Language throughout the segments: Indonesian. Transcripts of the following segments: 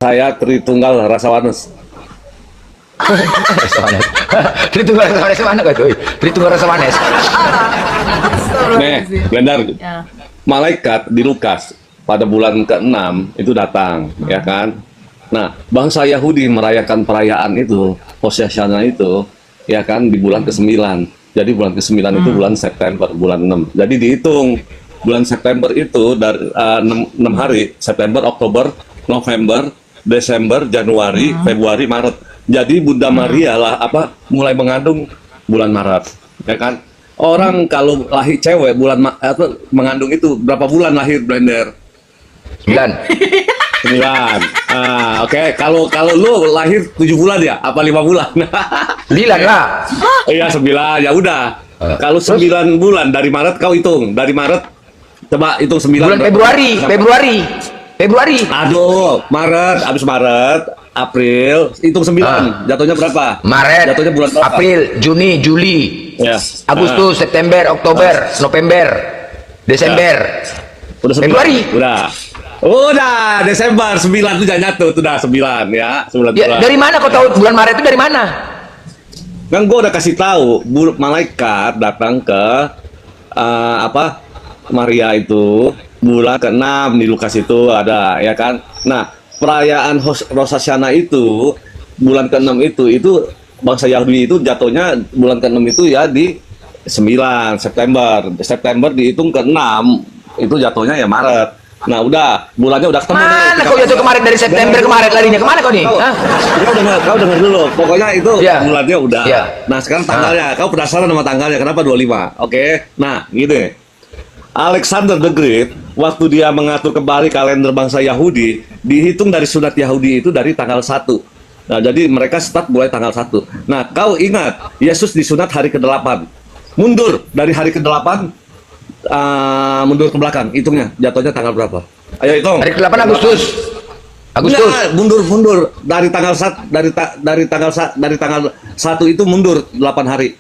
Saya Tritunggal Rasawanes. Rasawanes. Tritunggal Rasawanes mana kau tuh? Tritunggal Rasawanes. Nih, Blender. Ya. Malaikat di Lukas pada bulan ke-6 itu datang, ya kan? Nah, bangsa Yahudi merayakan perayaan itu, Hoshana itu, ya kan, di bulan ke-9. Jadi bulan ke-9 itu bulan September, bulan 6. Jadi dihitung bulan September itu dari 6 hari, September, Oktober, November, Desember, Januari, Februari, Maret. Jadi Bunda Maria lah mulai mengandung bulan Maret, ya kan? Orang kalau lahir cewek mengandung itu berapa bulan lahir, Blender? 9. 9. Oke. Kalau lu lahir 7 bulan ya? Apa 5 bulan? 9 lah. Iya 9. Ya udah. Kalau 9 bulan dari Maret kau hitung. Dari Maret coba hitung 9. Bulan Februari. Aduh, Maret, habis Maret, April, hitung 9. Jatuhnya berapa? Maret, Jatuhnya bulan berapa? April, Juni, Juli, Ya. Agustus, September, Oktober, November, Desember, Udah 9. Februari. Udah, Desember 9 tuh nyatu, tuh udah 9 ya, 9 Ya, bulan. dari mana kau tahu bulan Maret itu dari mana? Kan gua udah kasih tahu, malaikat datang ke Maria itu bulan ke-6 di Lukas itu ada, ya kan? Nah, perayaan Rosh Hashanah itu bulan ke-6 itu bangsa Yahudi itu jatuhnya bulan ke-6 itu ya di 9 September. September dihitung ke-6 itu jatuhnya ya Maret. Nah, udah bulannya udah ketemu. Mana kau jatuh kemarin dari September ke Maret larinya? Kemana kau nih? Hah? Kau dengar dulu. Pokoknya itu Ya. bulannya udah. Ya. Nah, sekarang tanggalnya. Kau penasaran sama tanggalnya? Kenapa 25? Oke. Nah, gini. Alexander the Great, waktu dia mengatur kembali kalender bangsa Yahudi, dihitung dari sunat Yahudi itu dari tanggal 1. Nah, jadi mereka start mulai tanggal 1. Nah, kau ingat, Yesus disunat hari ke-8. Mundur dari hari ke-8, mundur ke belakang, hitungnya, jatuhnya tanggal berapa? Ayo hitung. Hari ke-8 Agustus. Enggak, mundur dari tanggal dari tanggal 1 itu mundur 8 hari.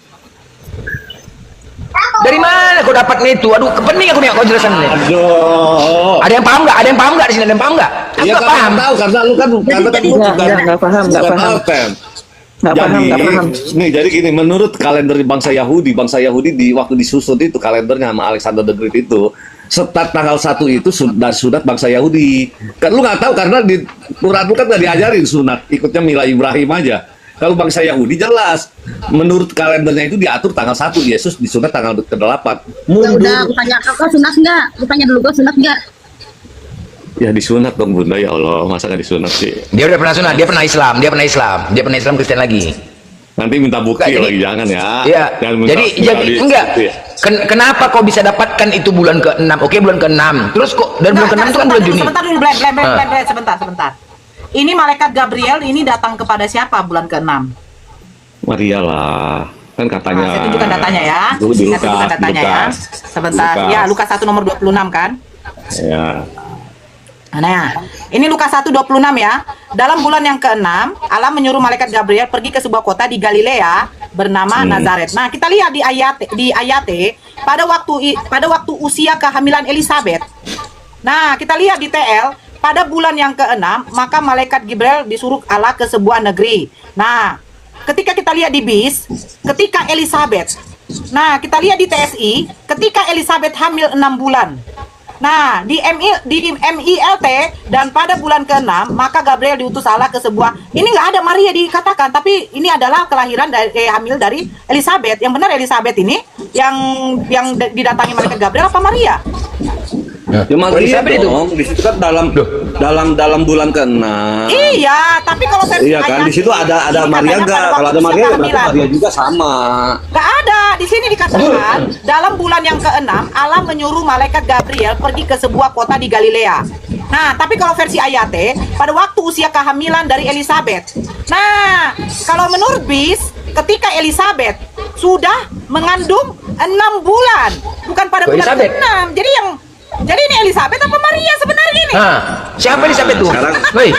Dari mana kau dapat itu? Aduh, kepening aku nih kau jelasan nih. Aduh. Ada yang paham nggak? Ada yang paham nggak di sini? Ada yang paham nggak? Aku Iya, nggak paham. tahu karena lu kan Nggak paham. Nggak paham. Nih, jadi gini, menurut kalender bangsa Yahudi di waktu disusun itu kalendernya sama Alexander the Great itu, start tanggal 1 itu dari sunat bangsa Yahudi. Kan lu nggak tahu karena di Quran lu kan nggak diajarin sunat, ikutnya Mila Ibrahim aja. Kalau bangsa Yahudi jelas, menurut kalendernya itu diatur tanggal 1, Yesus disunat tanggal ke-8. Udah, tanya kau sunat nggak? Aku tanya dulu kau sunat nggak? Ya disunat dong Bunda, ya Allah, masa nggak disunat sih? Dia udah pernah sunat, dia pernah Islam Kristen lagi. Nanti minta bukti Enggak, lagi, jangan ya. Iya. Jangan minta- Jadi minta enggak. bukti. Kenapa kau bisa dapatkan itu bulan ke-6? Oke, bulan ke-6. Terus kok dari bulan ke-6 itu kan bulan Juni. Sebentar dulu, sebentar. Ini malaikat Gabriel ini datang kepada siapa bulan ke-6? Maria lah, kan katanya. Saya tunjukkan datanya ya. Dulu di Saya tunjukkan datanya ya. Sebentar. Ya, Lukas 1 nomor 26 kan? Ya. Nah, ini Lukas 1:26 ya. Dalam bulan yang ke-6, Allah menyuruh malaikat Gabriel pergi ke sebuah kota di Galilea bernama Nazaret. Nah, kita lihat di ayat pada waktu usia kehamilan Elizabeth. Nah, kita lihat di TL pada bulan yang ke-6, maka malaikat Gabriel disuruh Allah ke sebuah negeri. Nah, ketika kita lihat di BIS, ketika Elizabeth. Nah, kita lihat di TSI, ketika Elizabeth hamil 6 bulan. Nah, di MILT dan pada bulan ke-6, maka Gabriel diutus Allah ke sebuah, ini nggak ada Maria dikatakan, tapi ini adalah kelahiran dari hamil dari Elizabeth. Yang benar Elizabeth ini yang didatangi malaikat Gabriel apa Maria? Ya Maria Elizabeth itu. dong, di situ kan dalam bulan ke-6. Iya, tapi kalau versi Iya kan, ayat di situ ini, ada ini Maria katanya enggak? pada Kalau waktu ada Maria, usia berarti kehamilan. Maria juga sama. Nggak ada, di sini dikatakan dalam bulan yang ke-6 Allah menyuruh malaikat Gabriel pergi ke sebuah kota di Galilea. Nah, tapi kalau versi ayat pada waktu usia kehamilan dari Elizabeth. Nah, kalau menurut BIS, ketika Elizabeth sudah mengandung 6 bulan, bukan pada bulan Elizabeth? ke-6. Jadi ini Elizabeth apa Maria sebenarnya ini? Nah, siapa Elizabeth itu? Sekarang- Woi.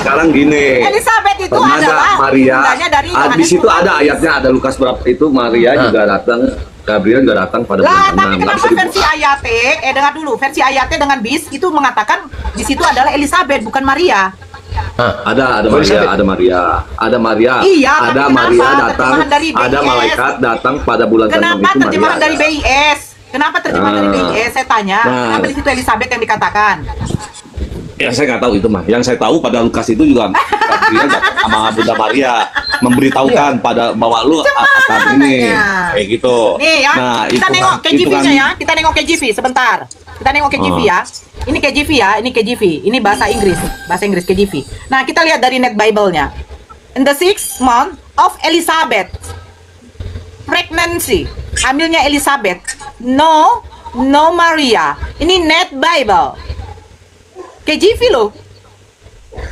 Sekarang gini. Elizabeth itu Pernah adalah nggak Maria? bundanya dari Di Yohanes situ ada ayatnya, ada Lukas berapa itu Maria juga datang Gabriel nggak datang pada bulan Lah, ke-6. tapi Nggak kenapa bisa versi Ayate, dengar dulu, versi Ayate dengan bis itu mengatakan di situ adalah Elizabeth bukan Maria. Ada Oh, Maria, Elizabeth. ada Maria, Iya, ada tapi Maria kenapa datang, terjemahan dari ada BIS? malaikat datang pada bulan ke-6 Kenapa itu terjemahan Maria dari ada. BIS? Kenapa terjemahan dari BIS? Saya tanya. Nah. Kenapa di situ Elizabeth yang dikatakan? Ya saya nggak tahu itu mah. Yang saya tahu pada Lukas itu juga Gabriel datang sama Bunda Maria memberitahukan pada bahwa lu akan ini adanya. kayak gitu. Nih ya, Nah, kita itu nengok kan- KJV-nya itu kan- ya. Kita nengok KJV sebentar. Kita nengok KJV Oh. ya. Ini KJV ya, ini KJV. Ini bahasa Inggris KJV. Nah, kita lihat dari Net Bible-nya. In the 6th month of Elizabeth, pregnancy, hamilnya Elizabeth. No Maria. Ini Net Bible. KJV loh.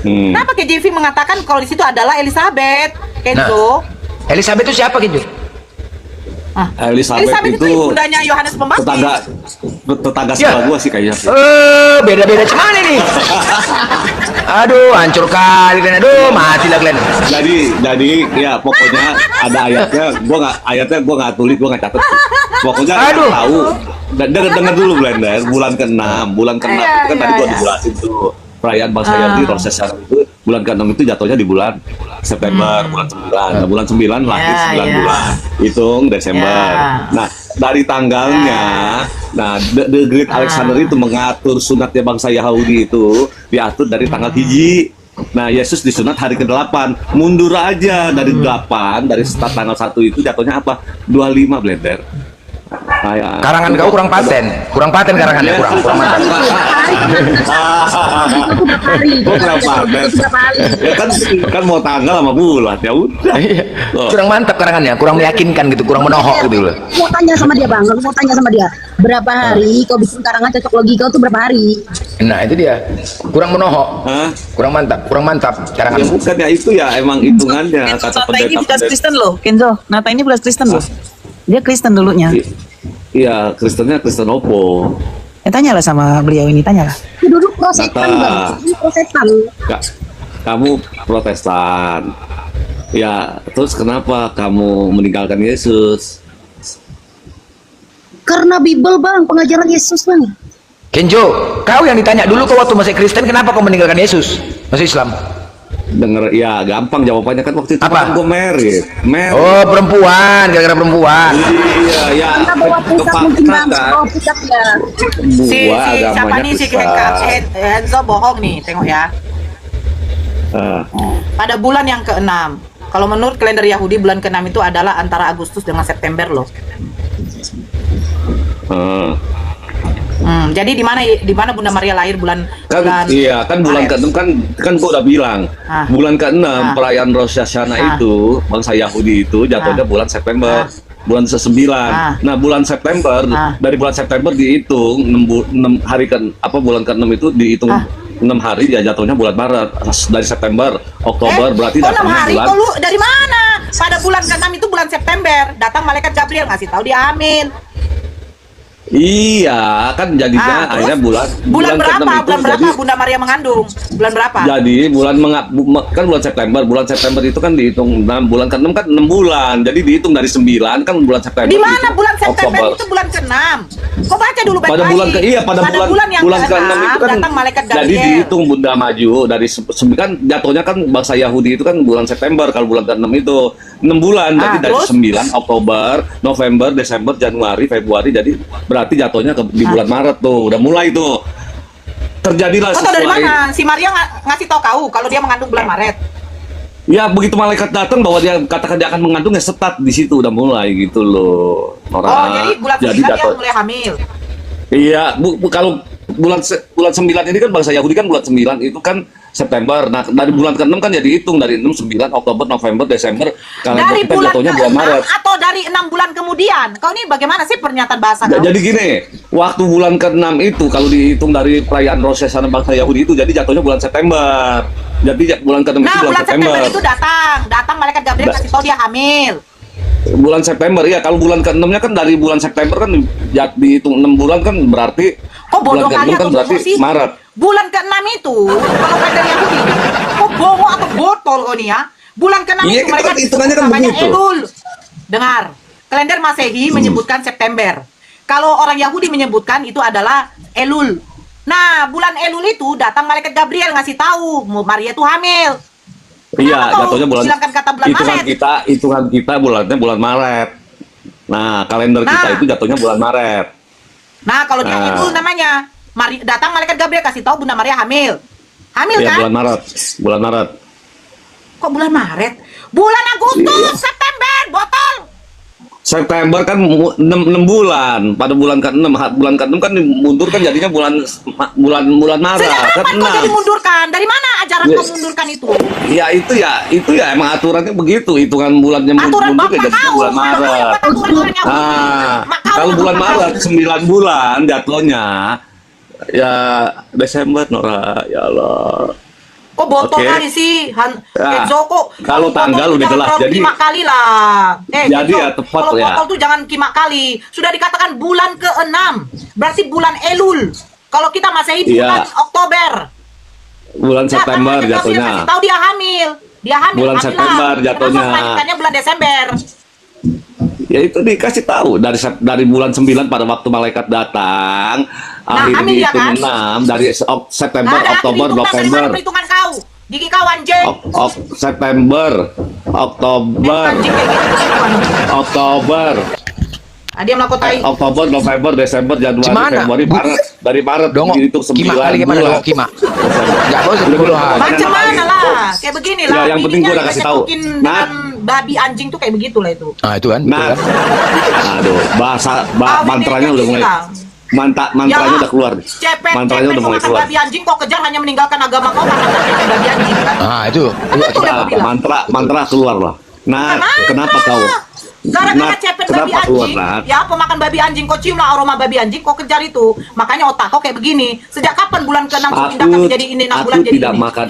Kenapa KJV mengatakan kalau di situ adalah Elizabeth? Kenzo. Elizabeth itu siapa gitu? Elizabeth itu ibundanya Yohanes Pembaptis. tetangga Ya. sebelah gua sih kayaknya. Beda-beda cuman ini. Aduh, hancur kali kalian. Aduh, mati lah kalian. Jadi ya pokoknya ada ayatnya gua nggak tulis, gua nggak catat. Pokoknya Aduh. tahu. Dan denger dulu Blender, bulan ke-6 Iya, itu kan tadi iya, gua iya. dijelasin tuh. Perayaan bangsa Yahudi proses syarab itu bulan ke-6 itu jatuhnya di bulan September, bulan 9. Nah, bulan 9 lagi Ya, 9 ya. bulan. Hitung Desember. Ya. Nah, dari tanggalnya, the Great Alexander itu mengatur sunatnya bangsa Yahudi itu diatur dari tanggal hiji. Nah, Yesus disunat hari ke-8. Mundur aja dari 8, dari start tanggal 1 itu jatuhnya apa? 25 Blender. Kayak Karangan kau kurang paten karangannya kurang mantap. Gua kenapa? Berapa hari? Ya kan mau tanggal sama bulan ya udah. Iya. Oh. Kurang mantap karangannya, kurang meyakinkan gitu, kurang menohok gitu loh. Mau tanya sama dia bang, mau tanya sama dia berapa hari kau bikin karangan cocok logi kau tuh berapa hari? Nah, itu dia. Kurang menohok. Hah? Kurang mantap karangan. Ya bukan ya itu ya emang hitungannya kata Nata ini bekas pendeta. Kristen loh, Kenzo. Nata ini bekas Kristen loh. Dia Kristen dulunya. Iya, Kristennya Kristen Opo. Tanyalah sama beliau ini, tanyalah. Itu dulu prosetan Nata. bang, ini prosetan. Kamu Protestan. Ya, terus kenapa kamu meninggalkan Yesus? Karena Bible bang, pengajaran Yesus bang. Kenjo, kau yang ditanya dulu kau waktu masih Kristen kenapa kau meninggalkan Yesus? Masih Islam. Denger, ya gampang jawabannya kan waktu itu Apa? kan gue married. Oh, perempuan, gara-gara perempuan. Iya, ya. Karena bawa pusat mungkin bang, Kepaksa bawa pusat ya. Si Gua siapa agamanya nih si besar. Enzo bohong nih, tengok ya. Pada bulan yang ke-6. Kalau menurut kalender Yahudi bulan ke-6 itu adalah antara Agustus dengan September loh. Jadi di mana Bunda Maria lahir bulan Iya kan bulan Maret. ke-6 kan gua udah bilang bulan ke-6 perayaan Rosh Hashanah itu bangsa Yahudi itu jatuhnya bulan September bulan ke-9. Nah bulan September dari bulan September dihitung 6 hari bulan ke-6 itu dihitung 6 hari ya jatuhnya bulan Maret dari September Oktober berarti kok 6 datangnya hari? bulan Kok lu dari mana? Pada bulan ke-6 itu bulan September, datang malaikat Gabriel ngasih tahu dia amin. Iya kan jadinya Terus? akhirnya bulan berapa? ke-6 itu Bulan berapa jadi- Bunda Maria mengandung? Bulan berapa? Jadi kan bulan September itu kan dihitung 6 bulan ke-6 kan 6 bulan. Jadi dihitung dari 9 kan bulan September. Di mana dihitung bulan September Oktober. itu bulan ke-6? Kok baca dulu baik-baik. Pada bulan yang ke-6 ke-6 itu kan datang malaikat jadi Gabriel. dihitung Bunda maju dari kan jatuhnya kan bangsa Yahudi itu kan bulan September kalau bulan ke-6 itu 6 bulan jadi dari terus? 9 Oktober, November, Desember, Januari, Februari jadi berarti jatuhnya di bulan Maret tuh udah mulai tuh terjadilah Kau tahu dari sesuai mana? Si Maria ngasih tahu kau kalau dia mengandung bulan Maret. ya begitu malaikat datang bahwa dia katakan dia akan mengandung ya setat di situ udah mulai gitu loh Nora. Oh, jadi bulan 9 dia jatuh- mulai hamil. Iya, kalau bulan 9 ini kan bangsa Yahudi kan bulan 9 itu kan September. Nah, dari bulan ke-6 kan jadi hitung dari 6 9 Oktober, November, Desember. Kalender Dari kita bulan jatuhnya ke-6 bulan Maret. atau dari 6 bulan kemudian? Kau ini bagaimana sih pernyataan bahasa kau? Jadi gini, waktu bulan ke-6 itu kalau dihitung dari perayaan Rosh Hashanah bangsa Yahudi itu jadi jatuhnya bulan September. Jadi bulan ke-6 itu Nah, bulan bulan September. September itu datang malaikat Gabriel kasih tahu dia hamil. Bulan September ya, kalau bulan ke-6-nya kan dari bulan September kan dihitung 6 bulan kan berarti Kok bodoh bulan ke-6 kali kan atau berarti bohong sih? Maret. Bulan ke-6 itu, kalau kalender Yahudi, kok bohong atau botol kau nih ya? Bulan ke-6 Iya, itu mereka hitungannya kan namanya begitu. Elul. Dengar, Kalender Masehi menyebutkan September. Kalau orang Yahudi menyebutkan itu adalah Elul. Nah, bulan Elul itu datang malaikat Gabriel ngasih tahu Maria itu hamil. Iya, Kenapa kau jatuhnya bulan. silangkan kata bulan Maret? Hitungan kita bulannya bulan Maret. Nah, kalender kita itu jatuhnya bulan Maret. Nah, kalau dia Elul namanya, datang malaikat Gabriel kasih tahu Bunda Maria hamil. Hamil Iya, kan? bulan Maret. Bulan Maret. Kok bulan Maret? Bulan Agustus, Iya. September, botol. September kan 6 bulan. Pada bulan ke-6, bulan ke-6 kan mundur kan jadinya bulan Maret. Sejak kapan Kan kau jadi 6. mundurkan? Dari mana ajaran Iya. kau mundurkan itu? Itu ya emang aturannya begitu. Hitungan bulannya Aturan mundur bapak jadinya kau. bulan Maret. Aturan orang Yahudi. Mak kau Kalau lah bulan bapak kau. Maret 9 bulan jatuhnya ya Desember Nora, ya Allah. Kok botol Oke. kali sih? Ya, Kenzo kok kalau botol tanggal tuh udah jangan jelas. terlalu Jadi- 5 kali lah. Jadi Kenzo, ya tepat kalau ya. botol tuh jangan 5 kali. Sudah dikatakan bulan ke-6. Berarti bulan Elul. Kalau kita Masehi Iya. bulan Oktober. Bulan September Nah, kan jatuhnya. kasih tahu dia hamil. Dia hamil. Bulan hamilan. September jatuhnya. Kenapa melahirkannya bulan Desember? Ya itu dikasih tahu dari bulan 9 pada waktu malaikat datang, akhirnya hamil ya dihitung kan? 6 dari September, Nggak ada Oktober, perhitungan. Dari November. mana perhitungan kau? Gigi kau anjing. September, Oktober, Anjing kayak gitu. Oktober, Dia melakukan Oktober, November, Desember, Januari, Gimana? Februari, Maret. Dari Maret Dong, dihitung 9 Kima kali gimana bulan. lo, Kima? Enggak boleh sepuluhan. macam mana lah, kayak begini lah. Ya, yang penting gua udah kasih tahu. Dengan babi anjing tuh kayak begitulah itu. Nah, itu kan. Nah, Betul kan? aduh, mantranya udah mulai. Mantranya udah keluar. Cepet, Mantranya udah mulai makan keluar. babi anjing kau kejar hanya meninggalkan agama kau karena makan babi anjing kan? Ah, itu. Betul yang kau bilang. Mantra keluar lah. Nah, kenapa kau? Gara-gara cepet babi kenapa keluar, anjing, Nat? ya pemakan babi anjing, kau ciumlah aroma babi anjing, kau kejar itu. Makanya otak kau kayak begini. Sejak kapan bulan ke-6 kau pindahkan menjadi ini, 6 bulan jadi ini?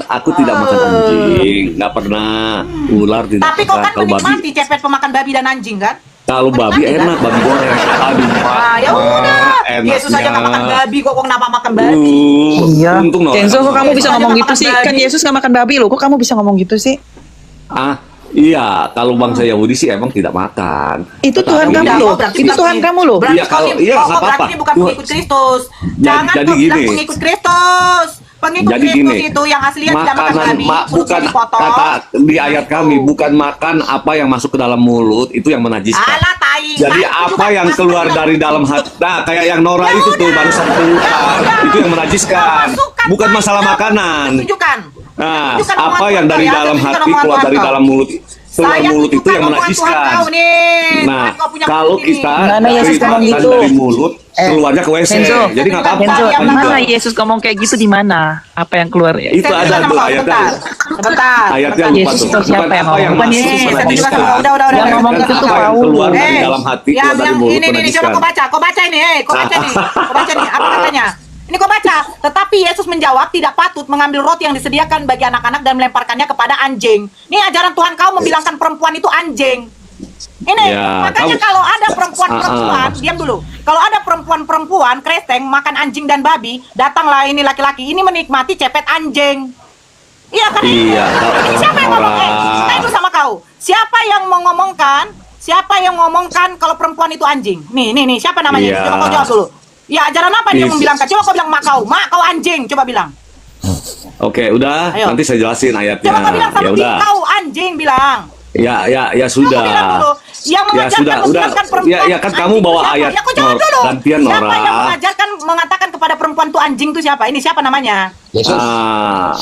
Aku tidak makan anjing, nggak pernah. Ular tidak. Tapi kau kan Kalau menikmati cepet pemakan babi dan anjing kan? Kalau babi Menikmati, kan? enak, babi goreng. Aduh, Ah, ya udah. enaknya. Yesus aja nggak makan babi, kok kenapa makan babi? Iya. Untung Nora. Kenzo, kok kamu Yesus bisa aja ngomong nggak gitu makan sih? babi. Kan Yesus nggak makan babi loh. Kok kamu bisa ngomong gitu sih? Iya, kalau bangsa Yahudi sih emang tidak makan. Itu Tuhan Tetapi- kamu Udah, loh. kau berarti Itu bukan Tuhan ini. kamu loh. Berarti Iya, kau kalau- ini- iya, kau nggak berarti apa-apa. ini bukan Tuhan- pengikut Kristus. Jangan jadi kau bilang gini. pengikut Kristus. Pengikut Jadi Kristus gini, itu yang aslinya tidak makan makanan babi, bukan dipotong. kata di ayat kami, bukan makan apa yang masuk ke dalam mulut itu yang menajiskan. Alah tai. Jadi Nah, itu apa juga yang masuk keluar ke dalam dari dalam hati, nah kayak yang Nora Ya itu tuh udah. barusan keluar, Ya udah. itu yang menajiskan, Masukkan, bukan Pak. masalah makanan. Tunjukkan. Nah, Tunjukkan apa omongan yang Tuhan dari kau ya, dalam tunjukkan hati omongan keluar Tuhan dari kau. dalam mulut, keluar Saya mulut itu tunjukkan yang omongan Tuhan menajiskan. kau nih. Nah, Kau punya kalau bukti nih. kita Mana Yesus ngomong makan gitu? dari mulut, keluarnya ke WC, Kenzo, jadi nggak apa-apa. Kenzo, Yang di mana mana? Yesus ngomong kayak gitu di mana? Apa yang keluar ya? Itu Saya ada tunjukkan tuh sama kau, ayatnya. Sebentar. Ayatnya sebentar. lupa Yesus tuh. tuh siapa Bukan yang apa yang ngomong? Bukan masuk Yesus. Saya tunjukkan menajiskan. sama kau. Udah. Yang ngomong itu tuh Apa yang Paulus. keluar dari dalam hati, keluar dari mulut ini coba menajiskan. kau baca ini, kau baca nih, apa katanya? Ini kau baca. Tetapi Yesus menjawab tidak patut mengambil roti yang disediakan bagi anak-anak dan melemparkannya kepada anjing. Ini ajaran Tuhan kau membilangkan perempuan itu anjing. Ini Ya, makanya kamu- kalau ada perempuan-perempuan, diam dulu. Kalau ada perempuan-perempuan kresteng makan anjing dan babi, datanglah ini laki-laki ini menikmati cepet anjing. Iya kan? Iya, Ini siapa yang ngomong? Saya itu sama kau. Siapa yang mengomongkan? Siapa yang ngomongkan kalau perempuan itu anjing? Nih, siapa namanya? Iya. Coba kau jawab dulu. Ya, ajaran apa dia Yes. membilangkan? Coba kau bilang mak kau anjing. Coba bilang. Oke, udah. Ayo. Nanti saya jelasin ayatnya. Coba kau bilang sama Ya diri udah. kau anjing bilang. Ya Coba sudah. kau bilang dulu. Yang Ya mengajarkan sudah, udah. membilangkan perempuan Ya kan kamu anjing bawa itu siapa? ayat Ya kau jawab dulu. gantian Siapa Nora. yang mengajarkan mengatakan kepada perempuan itu anjing itu siapa? Ini siapa namanya? Yesus. Ah,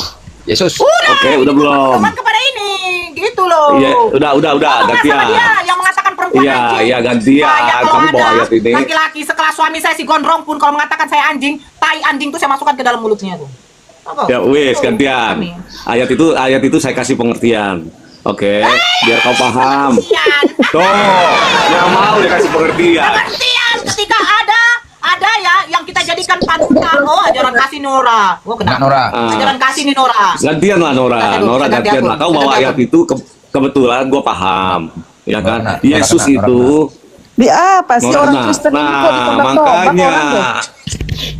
Yesus. Oke, udah belum? Teman kepada ini, gitu loh. Iya, udah Ngomonglah sama gantian. dia yang mengatakan perempuan Iya, anjing. iya, gantian. Saya kalau Kamu bawa ada ayat ini. laki-laki sekelas suami saya si gondrong pun kalau mengatakan saya anjing, tai anjing tuh saya masukkan ke dalam mulutnya tuh. Apa? Ya wis Tuh, gantian. kami. Ayat itu saya kasih pengertian. Oke, biar kau paham. Pengertian. Tuh, yang mau dikasih pengertian. Pengertian ketika ada ya yang kita jadikan panutan. Oh, ajaran kasih Nora. Oh, Enggak, kenapa? Nora. Ajaran kasih nih Nora. Gantian lah Nora. Ganti dulu, Nora ganti gantian aku. lah. Kau bawa Ganti ayat aku. itu kebetulan gue paham. Ya kan? Nora, Yesus Nora, itu Di apa sih orang Nora. Kristen ini kok Nah, ditembak-tembak makanya. orang tuh?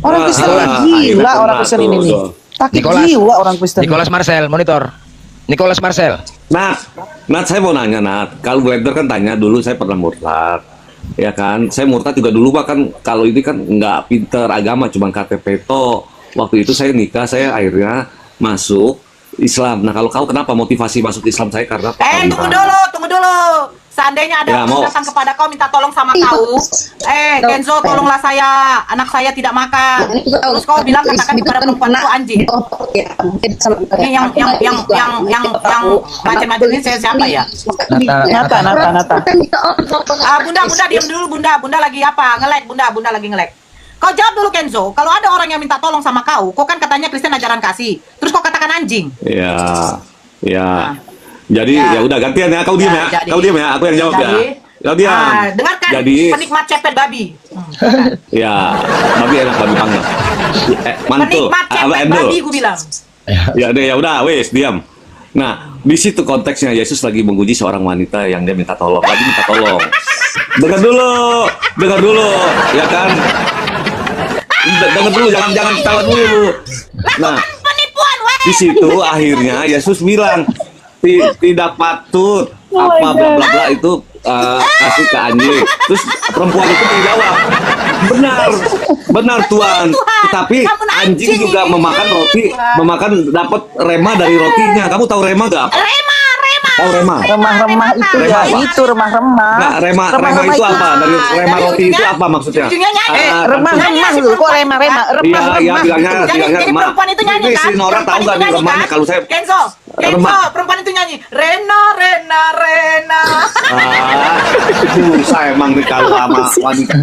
Orang Kristen Ah, ini gila akhirnya orang Kristen ini nih. tuh. Takut Nicholas. jiwa orang Kristen. Nicholas Marcel, monitor. Nicholas Marcel. Nat, saya mau nanya, Nat. Kalau Blender kan tanya dulu, saya pernah murtad, ya kan? Saya murtad juga dulu, Pak, kan kalau ini kan nggak pinter agama, cuma KTP to. Waktu itu saya nikah, saya akhirnya masuk Islam. Nah, kalau kau kenapa motivasi masuk Islam saya karena Tunggu dulu, tunggu dulu. Seandainya ada Ya, orang mau. datang kepada kau minta tolong sama kau, Kenzo, tolonglah saya, anak saya tidak makan. Terus kau bilang katakan kepada perempuan itu anjing. Ini yang macam-macam ini saya siapa ya? Nata. Bunda diam dulu, Bunda lagi apa? Ngelek, Bunda lagi ngelek. Kau jawab dulu Kenzo, kalau ada orang yang minta tolong sama kau kan katanya Kristen ajaran kasih. Terus kau katakan anjing. Ya. Jadi ya udah gantian ya, kau diam ya. Kau diam ya, aku yang jawab ya. Kau diam. Dengarkan Jadi penikmat cepet babi. ya, babi enak babi panggang. Mantul. Penikmat cepet babi gue bilang. Ya deh, ya udah, wes diam. Nah, di situ konteksnya Yesus lagi menguji seorang wanita yang dia minta tolong. Lagi minta tolong. Dengar dulu, ya kan? Dengar dulu, jangan ketawa dulu. Nah, Penipuan, weh. di situ akhirnya Yesus bilang tidak patut apa bla bla bla itu kasih ke anjing. Terus perempuan itu menjawab, benar Tuhan. Tetapi anjing juga memakan roti, dapat rema dari rotinya. Kamu tahu rema gak? Tahu rema? Remah-remah itu Rema ya, apa? itu remah-remah. Nah, rema itu apa? Dari rema roti itu apa maksudnya? Ujungnya nyanyi. Remah-remah dulu, kok remah-remah? Iya, Remah-remah. bilangnya Jadi remah. perempuan itu nyanyi Ini kan? si Nora tahu nggak nih remahnya? Kalau saya Kenzo, remah. perempuan itu nyanyi Rena. Susah emang nih kalau sama wanita.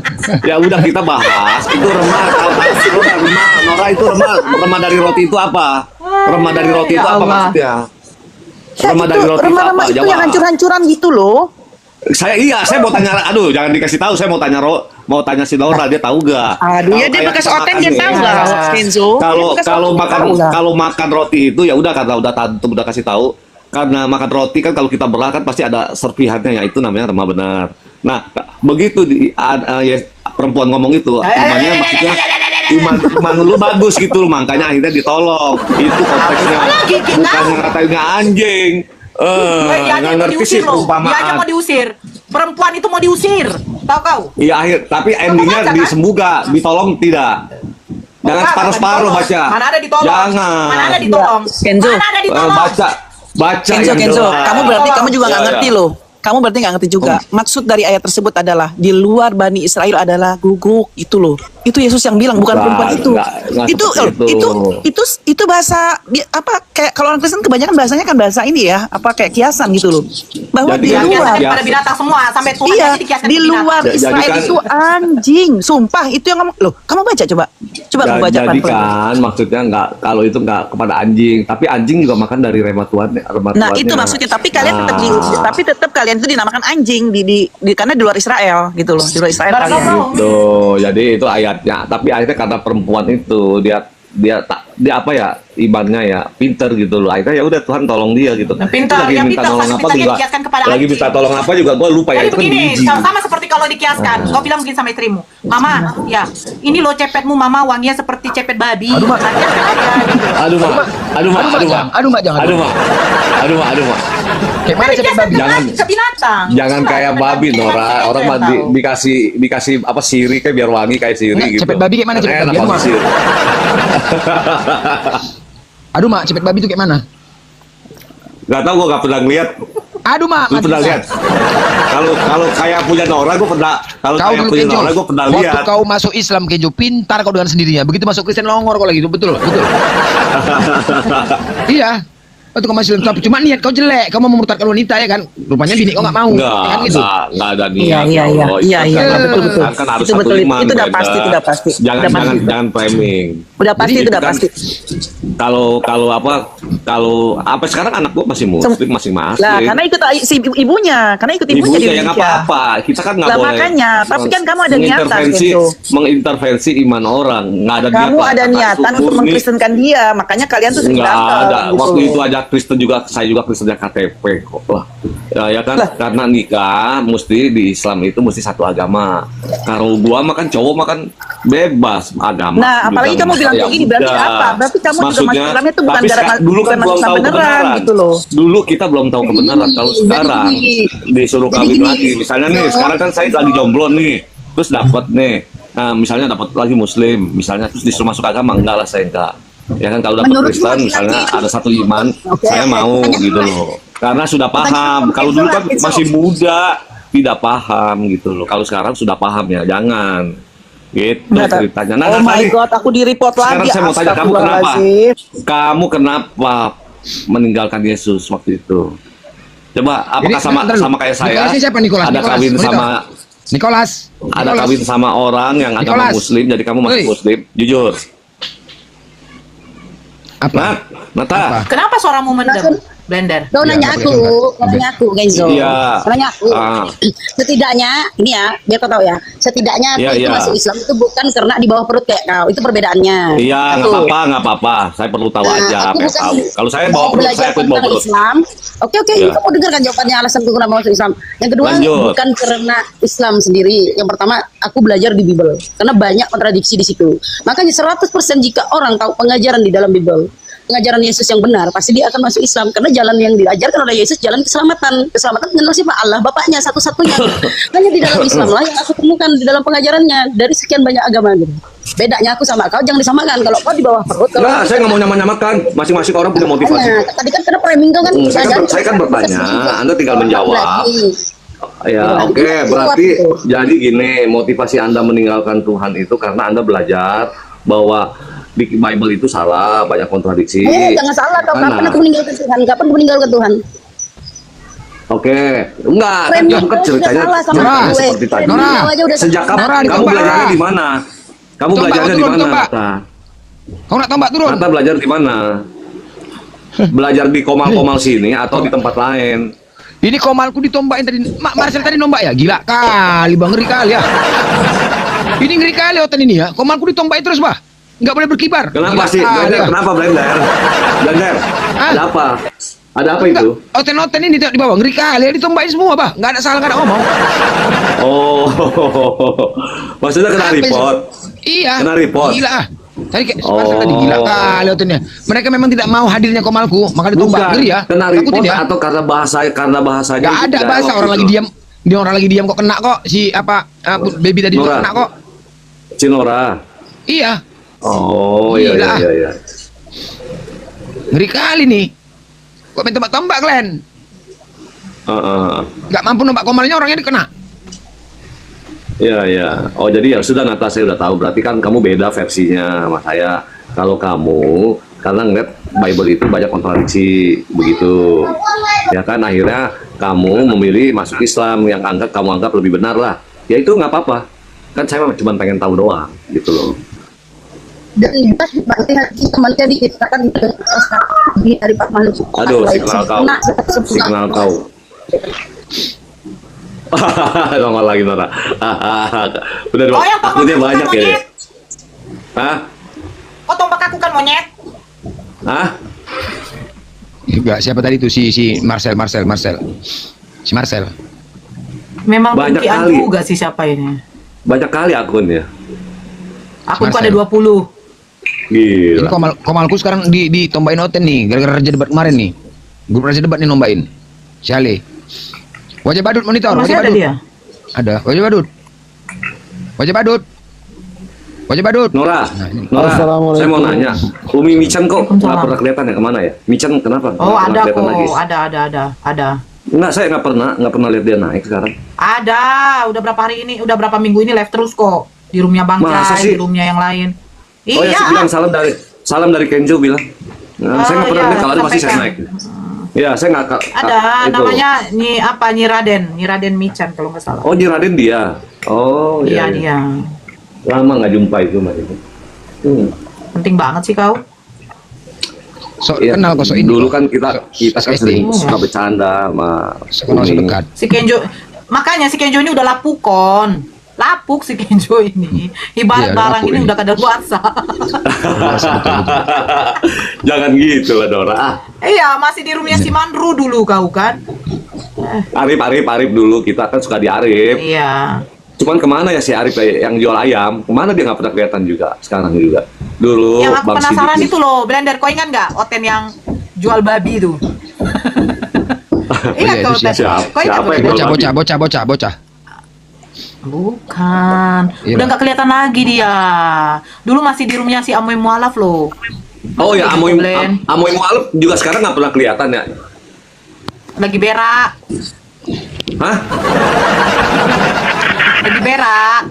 Ya udah kita bahas. Itu remah. Kalau remah, Nora itu remah dari roti itu apa? Remah dari roti itu apa maksudnya? Remah dari roti itu apa? Remah-remah itu yang Jawab. hancur-hancuran gitu loh. Saya mau tanya, aduh jangan dikasih tahu, saya mau tanya si Laura, dia tahu gak? Aduh, ya dia bekas oten dia tahu nggak, Kenzo? Kalau makan roti itu ya udah karena udah kasih tahu, karena makan roti kan kalau kita belah kan pasti ada serpihannya, ya itu namanya remah benar. Nah begitu perempuan ngomong itu, imannya maksudnya iman lu bagus gitu, makanya akhirnya ditolong. Itu konteksnya, bukan katanya anjing. Dia Nggak mau ngerti sih diusir loh. Dia aja perumpamaan. mau diusir. Perempuan itu mau diusir. Tahu kau? Iya tapi endingnya baca, kan? disembuh gak? Ditolong tidak? Jangan separuh-separuh baca. Mana ada ditolong? Jangan. Mana ada ditolong? Kenzo. Mana ada ditolong? Baca Kenzo, yang Kenzo, jelas. kamu berarti kamu juga nggak Ya, ngerti ya. loh. Kamu berarti nggak ngerti juga. Maksud dari ayat tersebut adalah di luar Bani Israel adalah guguk itu loh. Itu Yesus yang bilang, bukan perempuan itu. Nggak Itu seperti itu bahasa apa kayak kalau orang Kristen kebanyakan bahasanya kan bahasa ini ya, apa kayak kiasan gitu loh. Bahwa Jadi di yang luar Kiasan pada binatang semua sampai Tuhan Iya, aja dikiaskan di ke binatang. luar Jadi Israel kan- itu anjing, sumpah itu yang ngomong. Loh, kamu baca coba kamu baca Jadi pelan-pelan. kan maksudnya nggak, kalau itu nggak kepada anjing, tapi anjing juga makan dari remah tuannya. Nah, itu maksudnya, tapi kalian tetap tetap kalian itu dinamakan anjing karena di luar Israel gitu loh, di luar Israel Baru kalian. tahu. Gitu, jadi itu ayatnya. Tapi akhirnya karena perempuan itu dia apa ya, imannya ya pinter gitu loh. Akhirnya ya udah Tuhan tolong dia gitu. Pintar, Lagi ya minta pintar, tolong tapi apa pintarnya juga. dikiaskan kepada Lagi anjing. minta tolong apa juga gue lupa ya. Jadi Itu kan begini, biji. sama seperti kalau dikiaskan. Kau bilang begini sama istrimu, Mama, ya ini loh cepetmu Mama wanginya seperti cepet babi. Aduh, Mak. Nah, kiaskan aja gitu. Aduh mak. Aduh, Mak, jangan. Aduh mak. Kayak mana Kan cepet dikiaskan babi? ke binatang. Jangan Itulah kayak cepet babi babi. Nora, Itu orang yang mah tahu. dikasih apa siri kayak biar wangi kayak siri Nggak, gitu. cepet babi kayak mana cepet Enak babi? wangi Mak. siri. Aduh, Mak, cepet babi itu kayak mana? Gak tau, gue gak pernah ngeliat. Aduh, Mak, Lu pernah lihat? Kalau kayak punya Nora gue pernah. Kalau Kau kayak dulu punya Kenjo, Nora gue pernah waktu lihat. kau masuk Islam Kenjo, pintar kau dengan sendirinya. Begitu masuk Kristen longor kau lagi itu, betul. Iya. Waktu kau masih Islam, cuma niat kau jelek, kau mau memurtadkan wanita ya kan? Rupanya bini kau nggak mau. kan gitu. Enggak ada niat. Iya, ya Allah. iya, betul. Kan harus Itu satu betul, iman, itu udah Brenda. pasti, itu udah pasti. Jangan Udah pasti. jangan framing. Udah pasti Jadi itu udah kan pasti. Kalau apa sekarang anak gua masih muslim, masih masih. Lah, karena ikut si ibunya, karena ikut ibunya di yang Indonesia. apa-apa. Kita kan nggak Lah, boleh. makanya, tapi kan kamu ada niatan, mengintervensi iman orang. Nggak ada Kamu niat. ada niatan untuk mengkristenkan dia, makanya kalian tuh sering Nggak berantem, ada. gitu. Waktu itu aja Kristen juga, saya juga Kristennya KTP kok lah. Ya kan, karena nikah mesti di Islam itu mesti satu agama. Kalau gua mah kan cowok mah kan bebas agama. Nah, apalagi juga kamu bilang kayak gini, berarti udah. apa? Berarti kamu juga masuk Maksudnya, Islamnya itu bukan tapi gara-gara dulu kan bukan belum masuk tahu beneran kebenaran gitu loh. Dulu kita belum tahu kebenaran. Kalau sekarang disuruh Jadi kawin gini, lagi, misalnya nih, sekarang kan saya lagi jomblo nih, terus dapat nih, nah, misalnya dapat lagi Muslim, misalnya terus disuruh masuk agama, enggak lah saya enggak. Ya kan kalau dapat Menurut Kristen, laki-laki misalnya itu- ada satu iman, Oke, saya mau pertanyaan gitu gue. loh. Karena sudah paham. Pertanyaan Kalau gue, dulu kan it's masih okay. muda, tidak paham gitu loh. Kalau sekarang sudah paham ya, jangan. Gitu Benar. ceritanya. Nah, Oh my tadi, god, aku di report sekarang lagi. saya mau tanya kamu kenapa? Astagfirullahaladzim. Kamu kenapa meninggalkan Yesus waktu itu? Coba apakah Jadi, sama bentar dulu. sama kayak saya? Nikolas ini siapa, Nikolas? Ada Nikolas, kawin Monito. sama Nikolas. kawin sama orang yang agama Nikolas. Muslim, jadi kamu masuk Woi. Muslim. Jujur. Apa? Nata. Apa? Kenapa suaramu mendem, Blender? Kau Iya, nanya nggak aku, boleh kau nanya aku, Genzo. Iya. Kau nanya aku. Ah. Setidaknya, ini ya, biar kau tahu ya. Setidaknya Iya, aku itu iya. masuk Islam itu bukan karena di bawah perut kayak kau. Itu perbedaannya. Iya, nggak Satu. apa-apa, nggak apa-apa. Saya perlu tahu Nah, aja, aku pengen bukan tahu. Kalau saya bawa perut, belajar saya ikut bawa tentang perut. Islam. Oke, Ya. kamu dengarkan jawabannya alasanku kenapa masuk Islam. Yang kedua, Lanjut. bukan karena Islam sendiri. Yang pertama, aku belajar di Bible. Karena banyak kontradiksi di situ. Makanya 100% jika orang tahu pengajaran di dalam Bible, pengajaran Yesus yang benar, pasti dia akan masuk Islam. Karena jalan yang diajarkan oleh Yesus, jalan keselamatan. Keselamatan mengenal siapa? Allah, Bapaknya, satu-satunya. Hanya di dalam Islam lah yang aku temukan di dalam pengajarannya. Dari sekian banyak agama gitu. Bedanya aku sama kau, jangan disamakan. Kalau kau di bawah perut, kalau Nah, saya nggak mau nyamakan. Masing-masing orang punya motivasi. Nah, tadi kan karena framing kau kan Saya kan bertanya, Anda tinggal menjawab. Ya, oke. Berarti jadi gini, motivasi Anda meninggalkan Tuhan itu karena Anda belajar bahwa di Bible itu salah, banyak kontradiksi. Jangan salah kau. Mana? Kapan aku meninggalkan Tuhan? Kapan aku meninggalkan Tuhan? Oke, enggak, kan Framing kamu kan kau ceritanya sudah salah sama Nora, gue. seperti tadi. Framing Nora, kau aja udah Sejak salah. kamu, Nora, kamu ditombak, belajarnya Nora. di mana? Kamu Tombak, belajarnya di turun, mana, tombak. Nata? Kau nak tombak turun? Nata belajar di mana? Belajar di komal-komal sini atau di tempat lain? Ini komalku ditombakin tadi. Marcel tadi nombak ya? Gila kali bang, ngeri kali ya. Ini ngeri kali otan ini ya. Komalku ditombakin terus bah. Nggak boleh berkibar. Kenapa Gila sih? kali, Blender, Bang. kenapa Blender? Blender, Hah? ada apa? Ada apa Enggak, itu? oten-oten ini di bawah ngeri kali ya, ditombakin semua bah. Nggak ada salah, nggak ada ngomong. Oh, maksudnya kena Apa sih? report? Iya. Kena report? Gila ah. Tadi kayak Oh. Marcel tadi gila kali otennya. Mereka memang tidak mau hadirnya komalku, maka ditombak. Bukan, Ngeri ya. kena Takutin report ya. atau karena bahasanya? Gak itu ada tidak bahasa waktu orang itu. lagi diam. Dia orang lagi diam kok kena kok si apa baby tadi juga Nora. kena kok. Cinora. Iya. Oh, iya, Gila. iya, iya. Ngeri kali nih. Kok main tembak-tembak Glenn? Gak mampu nombak komalnya orangnya dikena. Iya, iya. Oh, jadi ya sudah Nata, saya udah tahu. Berarti kan kamu beda versinya sama saya. Kalau kamu, karena ngeliat Bible itu banyak kontradiksi, begitu. Ya kan, akhirnya kamu memilih masuk Islam yang kamu anggap lebih benar lah. Ya itu nggak apa-apa. Kan saya cuma pengen tahu doang, gitu loh. Dan berarti hati temannya diciptakan dari Pak Manus. Aduh, signal kau. Signal kau. Nongol lagi Nora. Udah Oh, yang takutnya tombak banyak aku kan, ya. monyet. Hah? Oh, tombak aku kan monyet. Hah? Enggak, siapa tadi itu si Marcel. Si Marcel. Memang Banyak buktian kali. juga sih siapa ini. Banyak kali akunnya. Akunku Marcel. ada 20. Ini Gila. komalku sekarang ditombain oten nih gara-gara raja debat kemarin nih. Grup raja debat nih nombain. Si Ale. Wajah badut monitor, Masih wajah ada badut. dia? Ada, wajah badut. Wajah badut. Wajah badut. Nora, ini. Nora, saya mau nanya, Umi Michan kok nggak Waalaikumsalam. pernah kelihatan ya kemana ya? Michan kenapa? Oh, Nggak ada pernah kelihatan kok. Ada. Enggak, saya nggak pernah lihat dia naik sekarang. Ada. Udah berapa hari ini, udah berapa minggu ini live terus kok. Di roomnya Bang Masa Jai, sih? di roomnya yang lain. Oh ya, Iya. saya bilang salam dari Kenjo bilang. Nah, saya nggak pernah iya, lihat kalau ada pasti saya sampaikan. naik. Ya, saya nggak. Ada itu. namanya Nyi Raden Michan kalau nggak salah. Oh, Raden dia. Oh, Iya iya. dia. Lama nggak jumpa itu Mas itu. Penting banget sih kau. Sok Iya, kenal kok sok ini. dulu kan kita kan SD. sering suka bercanda sama Sok kenal sok Umi. dekat. Si Kenjo, makanya si Kenjo ini udah lapukon. lapuk si Kenjo ini. Ibarat Iya, barang lapuk ini ini. udah kadaluarsa. Jangan gitu lah Dora. Ah, Iya, masih di rumahnya si Mandru dulu kau kan. Arif dulu kita kan suka di Arif. Iya. Cuman kemana ya si Arif yang jual ayam? Kemana dia nggak pernah kelihatan juga sekarang juga. Dulu Yang aku Bang penasaran Sidik- itu loh, blender. Kau ingat nggak Oten yang jual babi itu? Ingat iya, kau itu Oten? siapa? Kau ingat Siapa Oten? yang jual Bocah. Bukan. Iya, Udah Pak. nggak kelihatan lagi dia. Dulu masih di rumahnya si Amoy Mualaf loh. Oh ya, Masih di Glen. Amoy Mualaf juga sekarang nggak pernah kelihatan ya? Lagi berak. Hah? Lagi berak.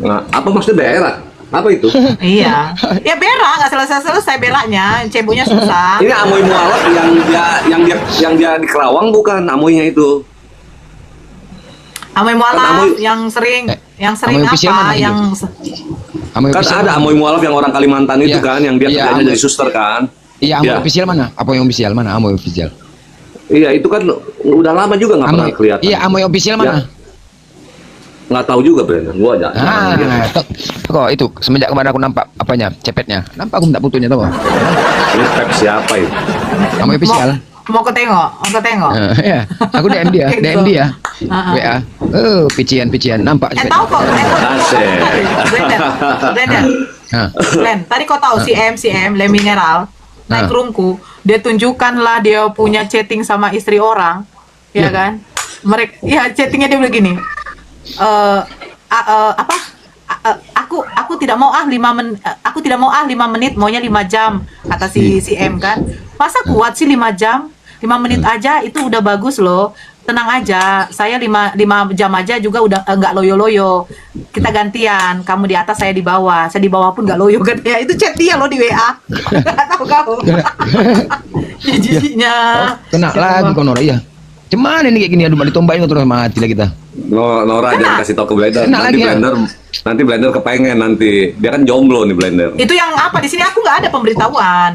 Nah, apa maksudnya daerah? Apa itu? Iya. Ya berak, nggak selesai beraknya. Ceboknya susah. Ini Amoy Mualaf yang dia di Kerawang bukan Amoynya itu. Amoy Kan Mualaf Amoy- yang sering Amoy official mana apa? itu? Yang Kan ada Amoy Mualaf yang orang Kalimantan itu Iya. kan, yang dia Iya, kerjanya Amoy. jadi suster kan. Iya, Amoy Iya. official mana? Apa yang official mana? Amoy official. Iya, itu kan udah lama juga nggak pernah Amoy, kelihatan. iya, Amoy official mana? Ya. Nggak tahu juga Brandon, gua aja. Kok itu semenjak kemarin aku nampak apanya, cepetnya. Nampak aku minta fotonya tau gak? Ini Pep siapa itu? Amoy official. mau ke tengok, mau ke tengok. Iya, aku DM dia, DM dia. Ah, ah. WA. Pician, nampak cepet. Tahu kok, Asik. Blender. Nah, Glenn, tadi kau tahu si M, Le Mineral naik Nah. roomku, dia tunjukkan lah dia punya chatting sama istri orang, ya kan? Mereka, ya chattingnya dia begini, apa? Aku tidak mau 5 menit, aku tidak mau 5 menit, maunya 5 jam, kata si M kan. Masa kuat sih 5 jam? 5 menit aja itu udah bagus loh. Tenang aja, saya 5 jam aja juga udah nggak loyo-loyo. Kita gantian, kamu di atas, saya di bawah. Saya di bawah pun nggak loyo kan ya. Itu chat dia loh di WA. Nggak tahu kau. Jijinya. kena lagi kau Nora, iya. Cuman ini kayak gini, aduh, ditombakin terus mati lah kita. Nora jangan kasih tau ke Blender. Kena Nanti lagi ya? nanti Blender kepengen nanti. Dia kan jomblo nih Blender. Itu yang apa di sini aku nggak ada pemberitahuan.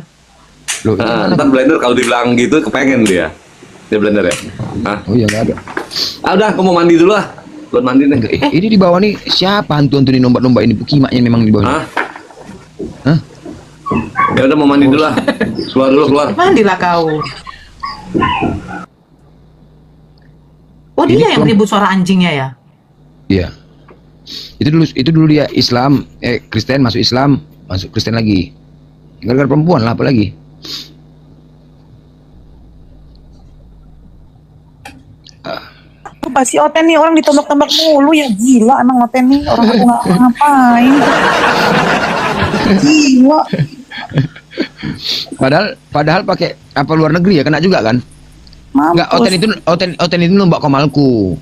Loh, Nah, ntar Blender kalau dibilang gitu kepengen dia. Dia Blender ya. Hah? oh iya, nggak ada. Ah, udah, aku mau mandi dulu lah. Belum mandi nih. Ini di bawah nih siapa hantu-hantu di nomba-nomba ini? Kimaknya memang di bawah. Hah? Hah? Ya udah mau mandi dulu lah. Keluar dulu, keluar. Mandilah kau. Oh dia yang ribut suara anjingnya ya? Iya. Itu dulu dia Islam, Kristen masuk Islam, masuk Kristen lagi. Gara-gara perempuan lah apalagi. Apa sih Oten nih, orang ditembak-tembak mulu ya, gila emang Oten nih, orang aku nggak ngapain. Gila. Padahal pakai apa luar negeri ya kena juga kan? Enggak, Mampus. Oten itu nombak komalku.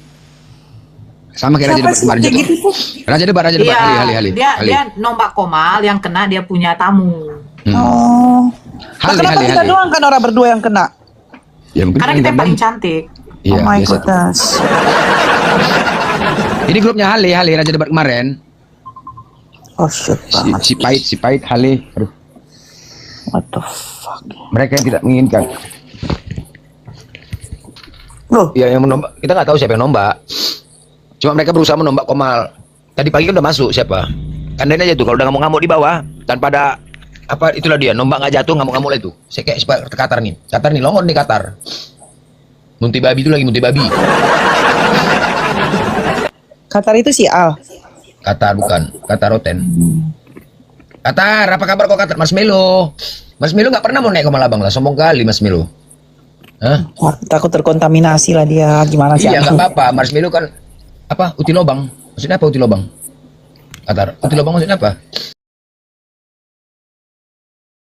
Sama kayak Raja Siapa Debat sih kemarin. kayak gitu tuh? Raja Debat Hali. Dia nombak komal, yang kena dia punya tamu. Oh. Hali, Kenapa Hali, kita Hali. doang kan orang berdua yang kena? Ya, mungkin Karena kita yang paling cantik. Iya, Oh my biasa tuh. goodness. Ini grupnya Hali Raja Debat kemarin. Oh shit banget. Si Pahit Hali. Aduh, What the fuck. mereka yang tidak menginginkan. Loh, Ya yang menombak, kita nggak tahu siapa yang nombak. Cuma mereka berusaha menombak Komal. Tadi pagi kan udah masuk siapa? Kandain aja tuh kalau udah ngamuk-ngamuk di bawah tanpa ada apa itulah dia nombak nggak jatuh ngamuk-ngamuk lah itu. Saya kayak seperti Qatar nih longon nih Qatar. Munti babi itu lagi munti babi. Qatar itu si Al. Qatar bukan, Qatar Roten. Qatar, apa kabar kok Qatar? Marshmello nggak pernah mau naik Komal Abang lah, sombong kali Marshmello. Hah? Wah, takut terkontaminasi lah dia. Gimana sih? Iya nggak apa-apa, Marshmello kan apa? Uti lobang. Maksudnya apa uti lobang? Qatar. Uti lobang maksudnya apa?